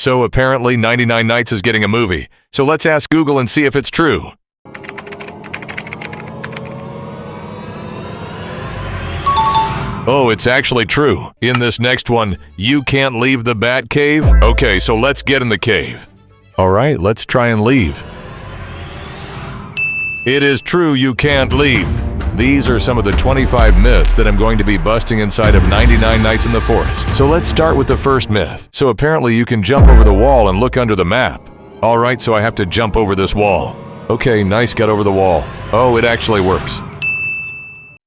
So apparently 99 Nights is getting a movie. So let's ask Google and see if it's true. Oh, it's actually true. In this next one, you can't leave the Bat Cave? Okay, so let's get in the cave. All right, let's try and leave. It is true you can't leave. These are some of the 25 myths that I'm going to be busting inside of 99 Nights in the Forest. So let's start with the first myth. So apparently you can jump over the wall and look under the map. All right, so I have to jump over this wall. Okay, nice, got over the wall. Oh, it actually works.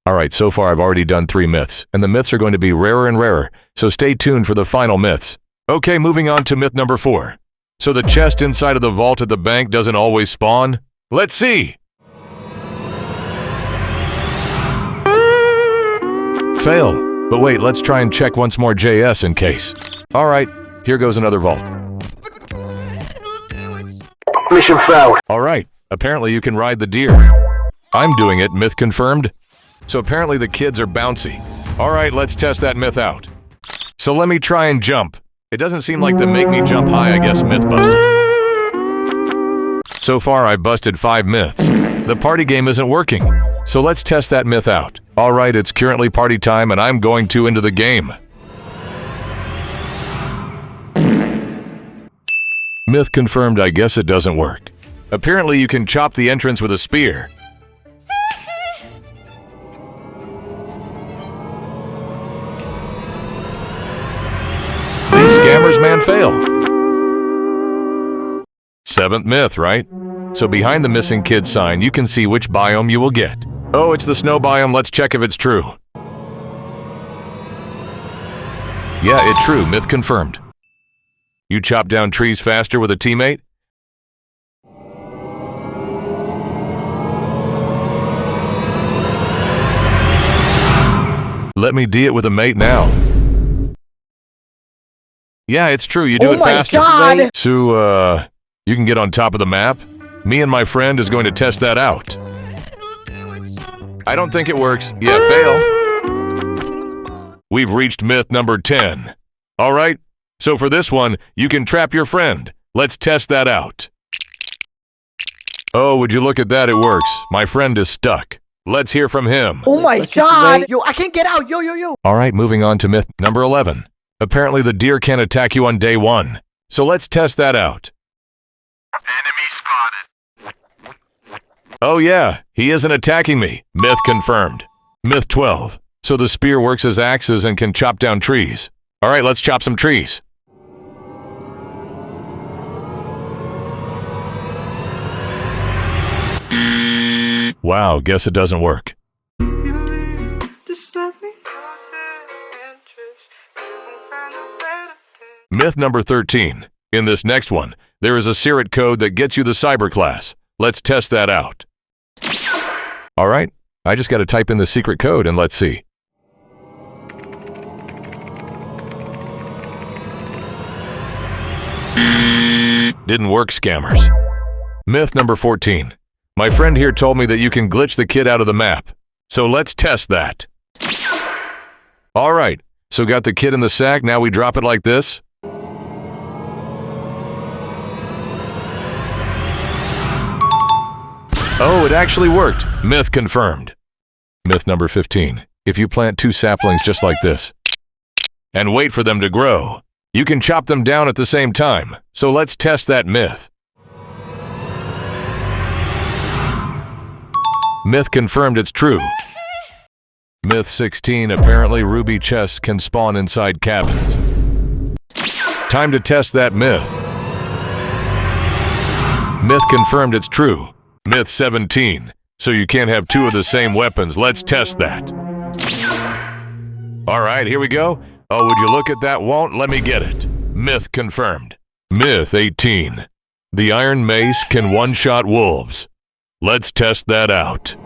All right, so far I've already done 3 myths, and the myths are going to be rarer and rarer, so stay tuned for the final myths. Okay, moving on to myth number 4. So the chest inside of the vault at the bank doesn't always spawn? Let's see! Fail. But wait, let's try and check once more JS in case. All right, here goes another vault. Mission failed. All right, apparently you can ride the deer. I'm doing it, myth confirmed. So apparently the kids are bouncy. All right, let's test that myth out. So let me try and jump. It doesn't seem like they make me jump high, I guess myth busted. So far I've busted 5 myths. The party game isn't working. So let's test that myth out. All right, it's currently party time and I'm going to into the game. Myth confirmed, I guess it doesn't work. Apparently you can chop the entrance with a spear. These scammers, man, fail. 7th myth, right? So behind the missing kid sign, you can see which biome you will get. Oh, it's the snow biome. Let's check if it's true. Yeah, it's true. Myth confirmed. You chop down trees faster with a teammate? Let me D it with a mate now. Yeah, it's true. You do it faster. Oh my God! So, you can get on top of the map? Me and my friend is going to test that out. I don't think it works. Yeah, fail. We've reached myth number 10. All right, so for this one, you can trap your friend. Let's test that out. Oh, would you look at that? It works. My friend is stuck. Let's hear from him. Oh my God! Yo, I can't get out! Yo! All right, moving on to myth number 11. Apparently the deer can't attack you on day 1. So let's test that out. Enemy spotted. Oh yeah, he isn't attacking me. Myth confirmed. Myth 12. So the spear works as axes and can chop down trees. All right, let's chop some trees. Wow, guess it doesn't work. Myth number 13. In this next one, there is a secret code that gets you the cyber class. Let's test that out. All right, I just got to type in the secret code and let's see. Didn't work, scammers. Myth number 14. My friend here told me that you can glitch the kid out of the map. So let's test that. All right, so got the kid in the sack, now we drop it like this. Oh, it actually worked. Myth confirmed. Myth number 15. If you plant 2 saplings just like this and wait for them to grow, you can chop them down at the same time. So let's test that myth. Myth confirmed, it's true. Myth 16. Apparently ruby chests can spawn inside cabins. Time to test that myth. Myth confirmed, it's true. Myth 17. So you can't have 2 of the same weapons. Let's test that. All right, here we go. Oh, would you look at that? Won't let me get it. Myth confirmed. Myth 18. The iron mace can one-shot wolves. Let's test that out.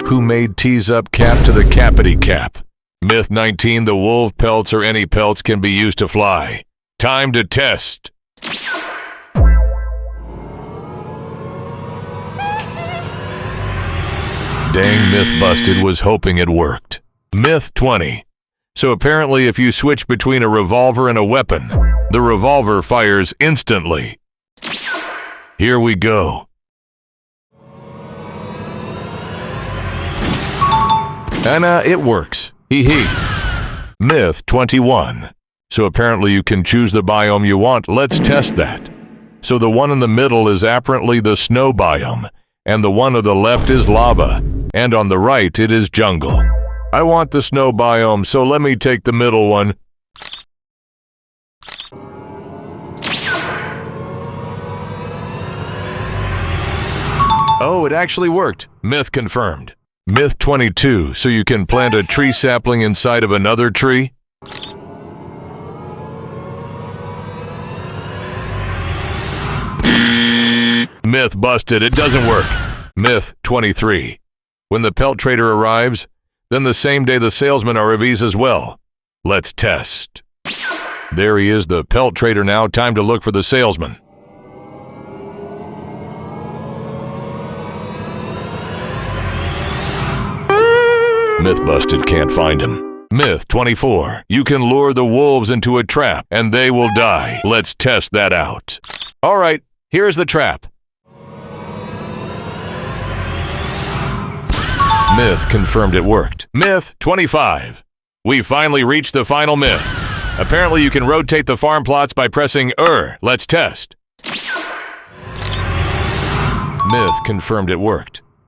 Who made tease up cap to the cappity cap? Myth 19. The wolf pelts or any pelts can be used to fly. Time to test. Dang, myth busted, was hoping it worked. Myth 20. So apparently if you switch between a revolver and a weapon, the revolver fires instantly. Here we go. And it works. Hee hee. Myth 21. So apparently you can choose the biome you want. Let's test that. So the one in the middle is apparently the snow biome, and the one on the left is lava, and on the right it is jungle. I want the snow biome, so let me take the middle one. Oh, it actually worked. Myth confirmed. Myth 22, so you can plant a tree sapling inside of another tree? Myth busted, it doesn't work. Myth 23. When the pelt trader arrives, then the same day the salesman arrives as well. Let's test. There he is, the pelt trader now. Time to look for the salesman. Myth busted, can't find him. Myth 24. You can lure the wolves into a trap and they will die. Let's test that out. All right, here's the trap. Myth confirmed it worked. Myth 25. We finally reached the final myth. Apparently you can rotate the farm plots by pressing Let's test. Myth confirmed it worked.